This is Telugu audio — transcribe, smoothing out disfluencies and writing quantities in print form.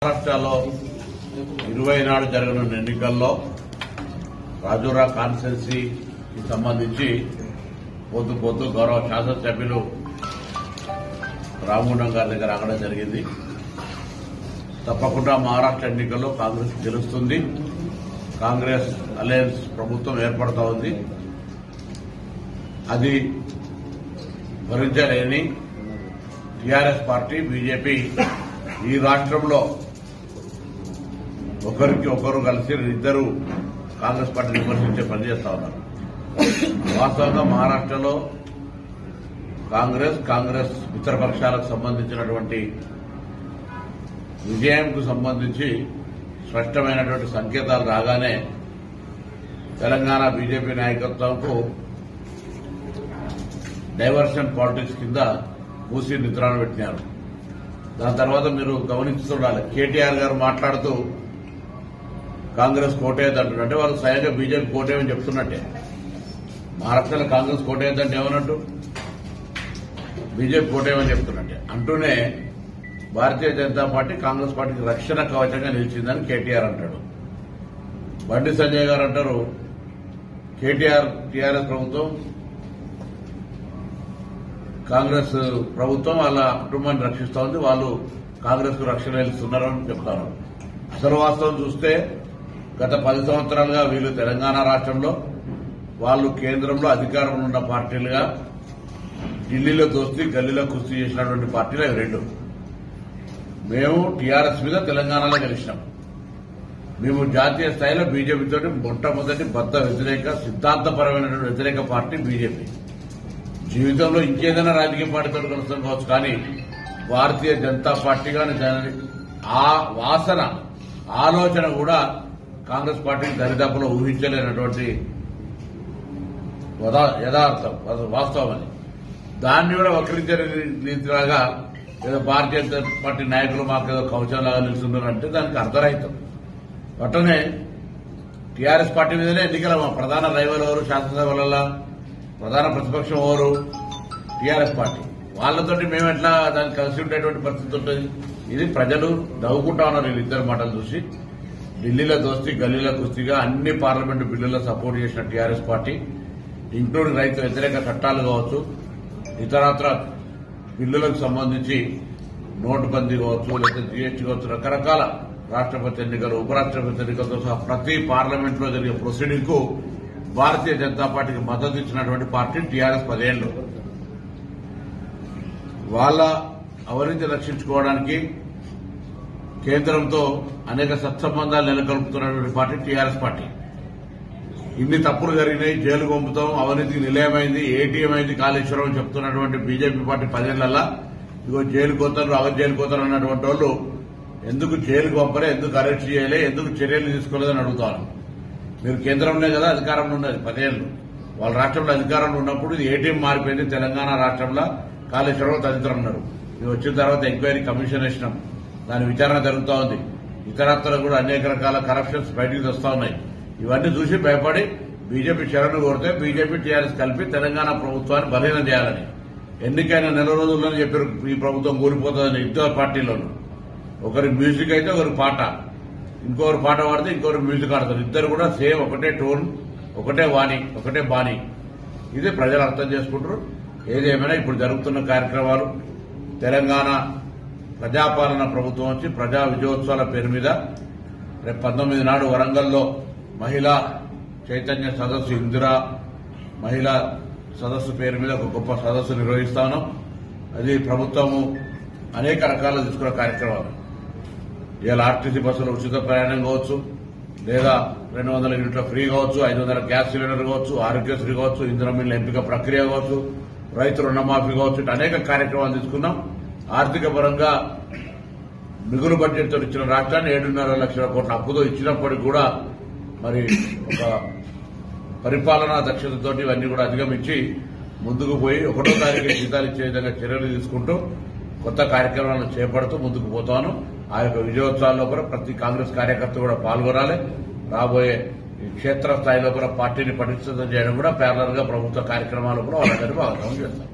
మహారాష్ట్రలో 20 నాడు జరగనున్న ఎన్నికల్లో రాజూరా కాన్స్టిట్యున్సీకి సంబంధించి పొద్దు గౌరవ శాసనసభ్యులు రామగుండం గారి దగ్గర ఆగడం జరిగింది. తప్పకుండా మహారాష్ట్ర ఎన్నికల్లో కాంగ్రెస్ గెలుస్తుంది. కాంగ్రెస్ అలయన్స్ ప్రభుత్వం ఏర్పడతా ఉంది. అది భరించలేని టీఆర్ఎస్ పార్టీ, బీజేపీ ఈ రాష్ట్రంలో ఒకరికి ఒకరు కలిసి ఇద్దరు కాంగ్రెస్ పార్టీని విమర్శించే పనిచేస్తా ఉన్నారు. వాస్తవంగా మహారాష్ట్రలో కాంగ్రెస్ మిత్రపక్షాలకు సంబంధించినటువంటి విజయంకు సంబంధించి స్పష్టమైనటువంటి సంకేతాలు రాగానే తెలంగాణ బీజేపీ నాయకత్వంకు డైవర్షన్ పాలిటిక్స్ కింద మూసి నిద్రాణ పెట్టినారు. దాని తర్వాత మీరు గమనిస్తుండాలి, కేటీఆర్ గారు మాట్లాడుతూ కాంగ్రెస్ కోటేయద్దంటున్నారు. అంటే వాళ్ళు స్వయంగా బీజేపీ కోటేయమని చెప్తున్నట్టే. మహారాష్ట్రలో కాంగ్రెస్ కోటేయద్దంటే ఏమన్నట్టు, బీజేపీ కోటేయమని చెప్తున్నట్టే. అంటూనే భారతీయ జనతా పార్టీ కాంగ్రెస్ పార్టీకి రక్షణ కవచంగా నిలిచిందని కేటీఆర్ అంటాడు. బండి సంజయ్ గారు అంటారు, టీఆర్ఎస్ ప్రభుత్వం కాంగ్రెస్ ప్రభుత్వం వాళ్ళ కుటుంబాన్ని రక్షిస్తా ఉంది, వాళ్ళు కాంగ్రెస్ కు రక్షణ ఇస్తున్నారని చెప్తారు. అసలు వాస్తవం చూస్తే గత 10 సంవత్సరాలుగా వీళ్ళు తెలంగాణ రాష్ట్రంలో, వాళ్ళు కేంద్రంలో అధికారంలో ఉన్న పార్టీలుగా ఢిల్లీలో దోస్తీ, గల్లీలో కుస్తీ చేసినటువంటి పార్టీలు అవి రెండు. మేము టీఆర్ఎస్ మీద తెలంగాణలో గెలిచినాం. మేము జాతీయ స్థాయిలో బీజేపీతో మొట్టమొదటి బద్ద వ్యతిరేక, సిద్ధాంతపరమైనటువంటి వ్యతిరేక పార్టీ బీజేపీ. జీవితంలో ఇంకేదైనా రాజకీయ పార్టీతో కలుస్తాం కావచ్చు, కానీ భారతీయ జనతా పార్టీ కానీ ఆ వాసన, ఆలోచన కూడా కాంగ్రెస్ పార్టీకి దరిదాపులో ఊహించలేనటువంటి యథార్థం, వాస్తవం అని. దాన్ని కూడా వక్రించే రీతిలాగా ఏదో భారతీయ జనతా పార్టీ నాయకులు మాకేదో కవచంలాగా నిలుస్తున్నారంటే దానికి అర్థరహితం. అట్టనే టీఆర్ఎస్ పార్టీ మీదనే ఎన్నికల ప్రధాన రైవల్ ఎవరు, శాసనసభల ప్రధాన ప్రతిపక్షం ఎవరు, టీఆర్ఎస్ పార్టీ. వాళ్లతోటి మేము ఎట్లా దానికి కలిసి ఉండేటువంటి పరిస్థితి ఉంటుంది. ఇది ప్రజలు నవ్వుకుంటా ఉన్నారు వీళ్ళిద్దరు మాటలు చూసి. ఢిల్లీలో దోస్తీ, గల్లీలో కుస్తీగా అన్ని పార్లమెంటు బిల్లుల్లో సపోర్ట్ చేసిన టీఆర్ఎస్ పార్టీ, ఇంక్లూడింగ్ రైతు వ్యతిరేక చట్టాలు కావచ్చు, ఇతరత్ర బిల్లులకు సంబంధించి నోటుబందీ కావచ్చు, లేదా జీఎస్టీ కావచ్చు, రకరకాల రాష్ట్రపతి ఎన్నికలు, ఉపరాష్ట్రపతి ఎన్నికలతో సహా ప్రతి పార్లమెంట్ లో జరిగే ప్రొసీడింగ్ కు భారతీయ జనతా పార్టీకి మద్దతు ఇచ్చినటువంటి పార్టీ టీఆర్ఎస్ 10 ఏళ్లు. వాళ్ళ అవినీతి రక్షించుకోవడానికి కేంద్రంతో అనేక సత్సంబంధాలు నెలకొల్పుతున్నటువంటి పార్టీ టీఆర్ఎస్ పార్టీ. ఇన్ని తప్పులు జరిగినాయి, జైలు పంపుతాం, అవినీతికి నిలయమైంది, ఏటీఎం అయింది కాళేశ్వరం చెప్తున్నటువంటి బీజేపీ పార్టీ 10 ఏళ్లలో ఇగో జైలుకు పోతారు, జైలుకు పోతారు అన్నటువంటి వాళ్ళు ఎందుకు జైలుకు పంపలే, ఎందుకు అరెస్ట్ చేయలే, ఎందుకు చర్యలు తీసుకోలేదని అడుగుతాను. మీరు కేంద్రంలో కదా అధికారంలో ఉన్నది 10 ఏళ్లు. వాళ్ళ రాష్ట్రంలో అధికారంలో ఉన్నప్పుడు ఏటీఎం మారిపోయింది. తెలంగాణ రాష్ట్రంలో కాళేశ్వరం తదితరం ఉన్నారు. మేము వచ్చిన తర్వాత ఎంక్వైరీ కమిషన్ వేసినాం, దాని విచారణ జరుగుతూ ఉంది. ఇతరత్ర కూడా అనేక రకాల కరప్షన్స్ బయటికి వస్తా ఉన్నాయి. ఇవన్నీ చూసి భయపడి బీజేపీ శరణు కోరితే బీజేపీ టీఆర్ఎస్ కలిపి తెలంగాణ ప్రభుత్వాన్ని బలహీనం చేయాలని ఎన్నికైన నెల రోజుల్లోనే చెప్పారు. ఈ ప్రభుత్వం కూలిపోతుందని ఇద్దరు పార్టీలోనూ. ఒకరి మ్యూజిక్ అయితే ఒకరి పాట, ఇంకొకరు పాట పాడితే ఇంకొకరు మ్యూజిక్ ఆడతారు. ఇద్దరు కూడా సేమ్, ఒకటే టోన్, ఒకటే వాణి, ఒకటే బాణి. ఇది ప్రజలు అర్థం చేసుకుంటారు. ఏదేమైనా ఇప్పుడు జరుగుతున్న కార్యక్రమాలు, తెలంగాణ ప్రజాపాలన ప్రభుత్వం వచ్చి ప్రజా విజయోత్సవాల పేరు మీద రేపు 19 నాడు వరంగల్లో మహిళా చైతన్య సదస్సు, ఇందిరా మహిళా సదస్సు పేరు మీద ఒక గొప్ప సదస్సు నిర్వహిస్తాను. అది ప్రభుత్వము అనేక రకాలు తీసుకున్న కార్యక్రమాలు. ఇవాళ ఆర్టీసీ బస్సులో ఉచిత ప్రయాణం కావచ్చు, లేదా 200 యూనిట్ల ఫ్రీ కావచ్చు, 500 గ్యాస్ సిలిండర్ కావచ్చు, ఆరోగ్యశ్రీ కావచ్చు, ఇంధన మిల్లు ఎంపిక ప్రక్రియ కావచ్చు, రైతు రుణమాఫీ కావచ్చు, అనేక కార్యక్రమాలు తీసుకున్నాం. ఆర్థిక పరంగా మిగులు బడ్జెట్ తో ఇచ్చిన రాష్ట్రాన్ని 7.5 లక్షల కోట్ల అప్పుతో ఇచ్చినప్పటికీ కూడా మరి ఒక పరిపాలనా దక్షతతోటి ఇవన్నీ కూడా అధిగమించి ముందుకు పోయి 1వ తారీఖు జీతాలు ఇచ్చే విధంగా చర్యలు తీసుకుంటూ కొత్త కార్యక్రమాలను చేపడుతూ ముందుకు పోతాను. ఆ యొక్క విజయోత్సవాల్లో కూడా ప్రతి కాంగ్రెస్ కార్యకర్త కూడా పాల్గొనాలి. రాబోయే క్షేత్రస్థాయిలో కూడా పార్టీని పటిష్టం చేయడం కూడా ప్యారలర్ గా ప్రభుత్వ కార్యక్రమాలు కూడా వాళ్ళందరినీ భాగస్వామ్యం చేస్తారు.